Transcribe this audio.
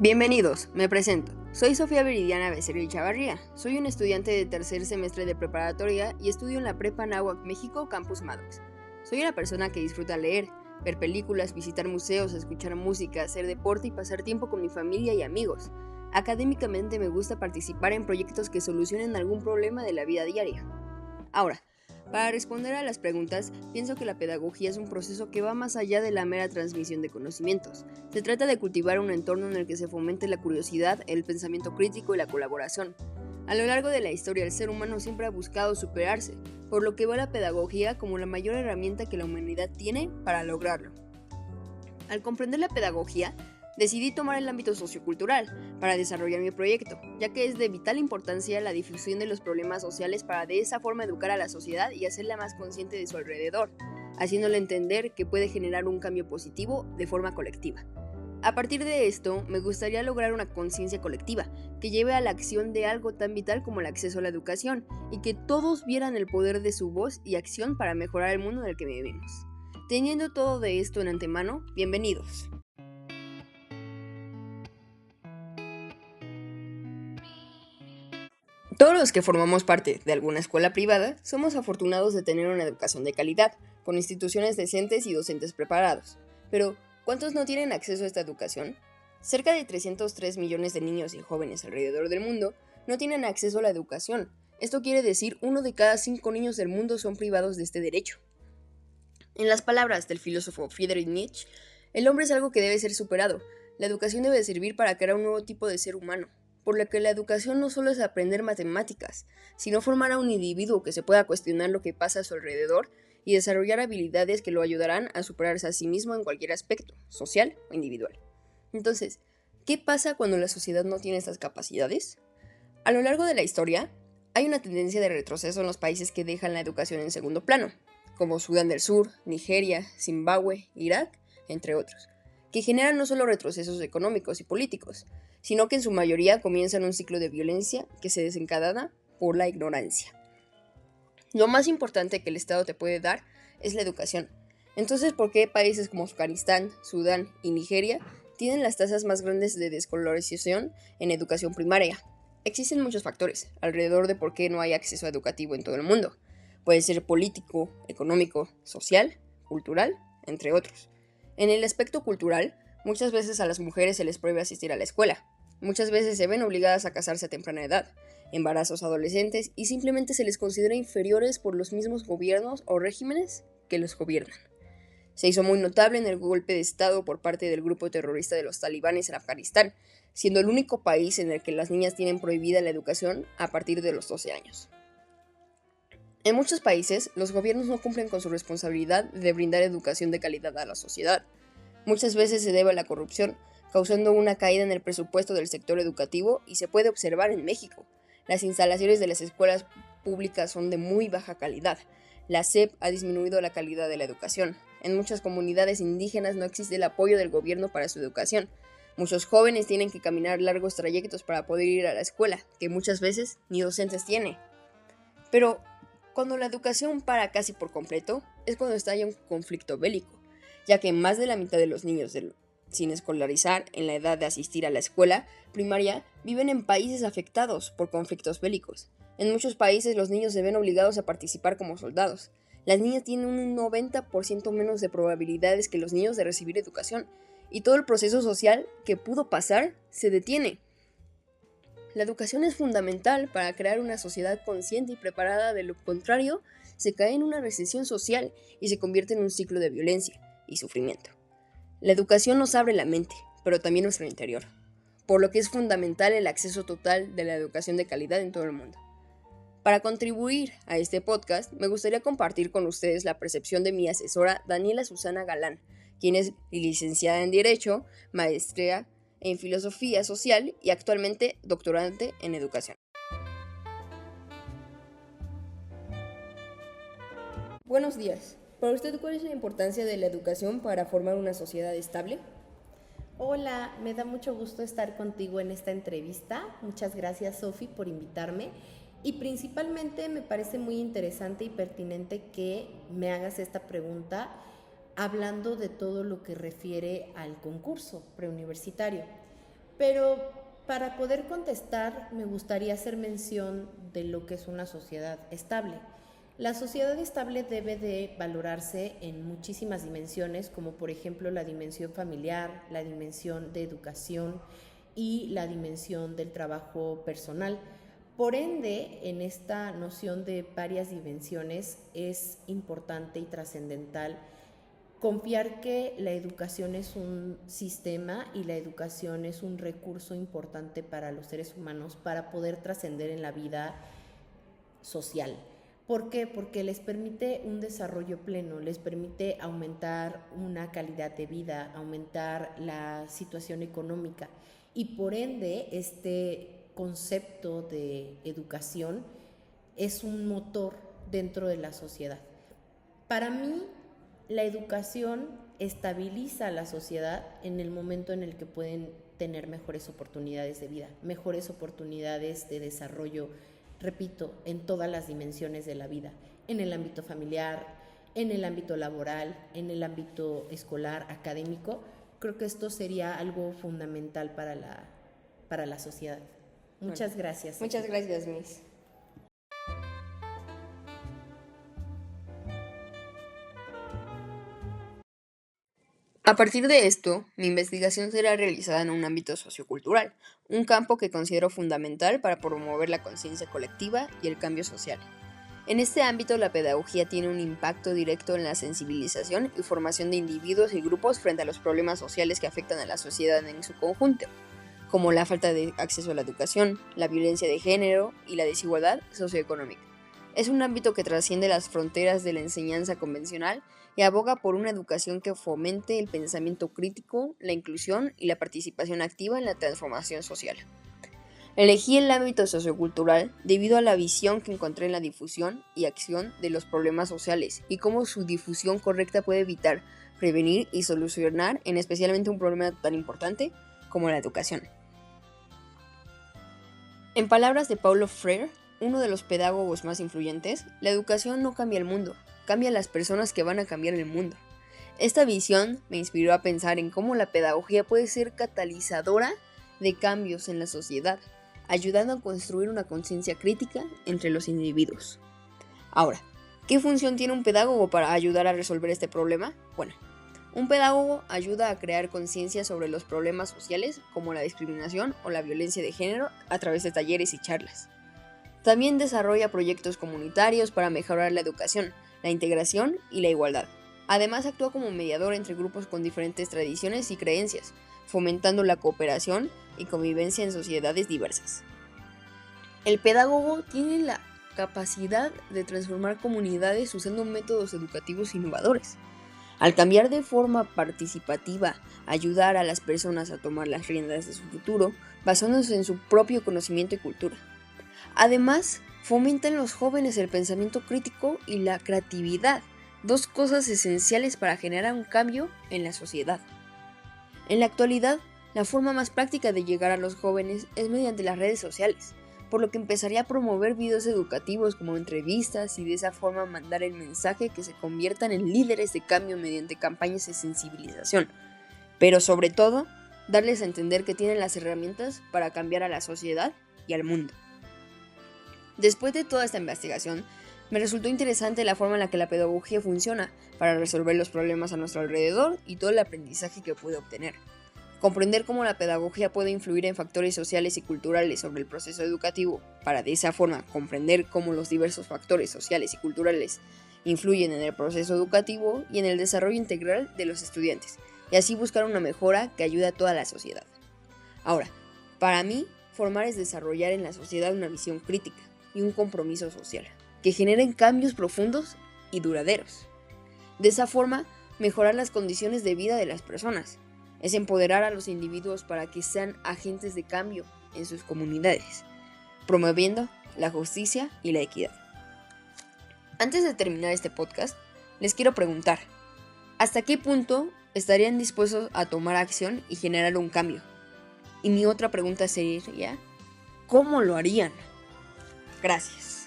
Bienvenidos, me presento. Soy Sofía Viridiana Becerril Chavarría. Soy un estudiante de tercer semestre de preparatoria y estudio en la Prepa Anáhuac, México, Campus Maddox. Soy una persona que disfruta leer, ver películas, visitar museos, escuchar música, hacer deporte y pasar tiempo con mi familia y amigos. Académicamente me gusta participar en proyectos que solucionen algún problema de la vida diaria. Ahora, para responder a las preguntas, pienso que la pedagogía es un proceso que va más allá de la mera transmisión de conocimientos. Se trata de cultivar un entorno en el que se fomente la curiosidad, el pensamiento crítico y la colaboración. A lo largo de la historia, el ser humano siempre ha buscado superarse, por lo que ve la pedagogía como la mayor herramienta que la humanidad tiene para lograrlo. Al comprender la pedagogía, decidí tomar el ámbito sociocultural para desarrollar mi proyecto, ya que es de vital importancia la difusión de los problemas sociales para de esa forma educar a la sociedad y hacerla más consciente de su alrededor, haciéndole entender que puede generar un cambio positivo de forma colectiva. A partir de esto, me gustaría lograr una conciencia colectiva que lleve a la acción de algo tan vital como el acceso a la educación y que todos vieran el poder de su voz y acción para mejorar el mundo en el que vivimos. Teniendo todo de esto en antemano, bienvenidos. Todos los que formamos parte de alguna escuela privada somos afortunados de tener una educación de calidad, con instituciones decentes y docentes preparados. Pero, ¿cuántos no tienen acceso a esta educación? Cerca de 303 millones de niños y jóvenes alrededor del mundo no tienen acceso a la educación. Esto quiere decir 1 de cada 5 niños del mundo son privados de este derecho. En las palabras del filósofo Friedrich Nietzsche, el hombre es algo que debe ser superado. La educación debe servir para crear un nuevo tipo de ser humano, por lo que la educación no solo es aprender matemáticas, sino formar a un individuo que se pueda cuestionar lo que pasa a su alrededor y desarrollar habilidades que lo ayudarán a superarse a sí mismo en cualquier aspecto, social o individual. Entonces, ¿qué pasa cuando la sociedad no tiene estas capacidades? A lo largo de la historia, hay una tendencia de retroceso en los países que dejan la educación en segundo plano, como Sudán del Sur, Nigeria, Zimbabue, Irak, entre otros, que generan no solo retrocesos económicos y políticos, sino que en su mayoría comienzan un ciclo de violencia que se desencadena por la ignorancia. Lo más importante que el Estado te puede dar es la educación. Entonces, ¿por qué países como Afganistán, Sudán y Nigeria tienen las tasas más grandes de descolarización en educación primaria? Existen muchos factores alrededor de por qué no hay acceso educativo en todo el mundo. Puede ser político, económico, social, cultural, entre otros. En el aspecto cultural, muchas veces a las mujeres se les prohíbe asistir a la escuela. Muchas veces se ven obligadas a casarse a temprana edad, embarazos adolescentes y simplemente se les considera inferiores por los mismos gobiernos o regímenes que los gobiernan. Se hizo muy notable en el golpe de Estado por parte del grupo terrorista de los talibanes en Afganistán, siendo el único país en el que las niñas tienen prohibida la educación a partir de los 12 años. En muchos países, los gobiernos no cumplen con su responsabilidad de brindar educación de calidad a la sociedad. Muchas veces se debe a la corrupción, causando una caída en el presupuesto del sector educativo y se puede observar en México. Las instalaciones de las escuelas públicas son de muy baja calidad. La SEP ha disminuido la calidad de la educación. En muchas comunidades indígenas no existe el apoyo del gobierno para su educación. Muchos jóvenes tienen que caminar largos trayectos para poder ir a la escuela, que muchas veces ni docentes tiene. Pero cuando la educación para casi por completo, es cuando estalla un conflicto bélico, ya que más de la mitad de los niños sin escolarizar en la edad de asistir a la escuela primaria viven en países afectados por conflictos bélicos. En muchos países los niños se ven obligados a participar como soldados. Las niñas tienen un 90% menos de probabilidades que los niños de recibir educación, y todo el proceso social que pudo pasar se detiene. La educación es fundamental para crear una sociedad consciente y preparada. De lo contrario, se cae en una recesión social y se convierte en un ciclo de violencia y sufrimiento. La educación nos abre la mente, pero también nuestro interior, por lo que es fundamental el acceso total de la educación de calidad en todo el mundo. Para contribuir a este podcast, me gustaría compartir con ustedes la percepción de mi asesora Daniela Susana Galán, quien es licenciada en Derecho, maestría en Filosofía Social y actualmente doctorante en Educación. Buenos días. Para usted, ¿cuál es la importancia de la educación para formar una sociedad estable? Hola, me da mucho gusto estar contigo en esta entrevista. Muchas gracias, Sofi, por invitarme. Y principalmente me parece muy interesante y pertinente que me hagas esta pregunta hablando de todo lo que refiere al concurso preuniversitario. Pero para poder contestar me gustaría hacer mención de lo que es una sociedad estable. La sociedad estable debe de valorarse en muchísimas dimensiones, como por ejemplo la dimensión familiar, la dimensión de educación y la dimensión del trabajo personal. Por ende, en esta noción de varias dimensiones es importante y trascendental confiar que la educación es un sistema y la educación es un recurso importante para los seres humanos para poder trascender en la vida social. ¿Por qué? Porque les permite un desarrollo pleno, les permite aumentar una calidad de vida, aumentar la situación económica y por ende este concepto de educación es un motor dentro de la sociedad. Para mí, la educación estabiliza a la sociedad en el momento en el que pueden tener mejores oportunidades de vida, mejores oportunidades de desarrollo, repito, en todas las dimensiones de la vida, en el ámbito familiar, en el ámbito laboral, en el ámbito escolar, académico. Creo que esto sería algo fundamental para la sociedad. Muchas gracias. Muchas gracias, Miss. A partir de esto, mi investigación será realizada en un ámbito sociocultural, un campo que considero fundamental para promover la conciencia colectiva y el cambio social. En este ámbito, la pedagogía tiene un impacto directo en la sensibilización y formación de individuos y grupos frente a los problemas sociales que afectan a la sociedad en su conjunto, como la falta de acceso a la educación, la violencia de género y la desigualdad socioeconómica. Es un ámbito que trasciende las fronteras de la enseñanza convencional y aboga por una educación que fomente el pensamiento crítico, la inclusión y la participación activa en la transformación social. Elegí el ámbito sociocultural debido a la visión que encontré en la difusión y acción de los problemas sociales y cómo su difusión correcta puede evitar, prevenir y solucionar en especialmente un problema tan importante como la educación. En palabras de Paulo Freire, uno de los pedagogos más influyentes, la educación no cambia el mundo, cambia a las personas que van a cambiar el mundo. Esta visión me inspiró a pensar en cómo la pedagogía puede ser catalizadora de cambios en la sociedad, ayudando a construir una conciencia crítica entre los individuos. Ahora, ¿qué función tiene un pedagogo para ayudar a resolver este problema? Bueno, un pedagogo ayuda a crear conciencia sobre los problemas sociales como la discriminación o la violencia de género a través de talleres y charlas. También desarrolla proyectos comunitarios para mejorar la educación, la integración y la igualdad. Además, actúa como mediador entre grupos con diferentes tradiciones y creencias, fomentando la cooperación y convivencia en sociedades diversas. El pedagogo tiene la capacidad de transformar comunidades usando métodos educativos innovadores. Al cambiar de forma participativa, ayudar a las personas a tomar las riendas de su futuro, basándose en su propio conocimiento y cultura. Además, fomenta en los jóvenes el pensamiento crítico y la creatividad, dos cosas esenciales para generar un cambio en la sociedad. En la actualidad, la forma más práctica de llegar a los jóvenes es mediante las redes sociales, por lo que empezaría a promover videos educativos como entrevistas y de esa forma mandar el mensaje que se conviertan en líderes de cambio mediante campañas de sensibilización, pero sobre todo, darles a entender que tienen las herramientas para cambiar a la sociedad y al mundo. Después de toda esta investigación, me resultó interesante la forma en la que la pedagogía funciona para resolver los problemas a nuestro alrededor y todo el aprendizaje que pude obtener. Comprender cómo la pedagogía puede influir en factores sociales y culturales sobre el proceso educativo, para de esa forma comprender cómo los diversos factores sociales y culturales influyen en el proceso educativo y en el desarrollo integral de los estudiantes, y así buscar una mejora que ayude a toda la sociedad. Ahora, para mí, formar es desarrollar en la sociedad una visión crítica y un compromiso social, que generen cambios profundos y duraderos. De esa forma, mejorar las condiciones de vida de las personas. Es empoderar a los individuos para que sean agentes de cambio en sus comunidades, promoviendo la justicia y la equidad. Antes de terminar este podcast, les quiero preguntar, ¿hasta qué punto estarían dispuestos a tomar acción y generar un cambio? Y mi otra pregunta sería, ¿cómo lo harían? Gracias.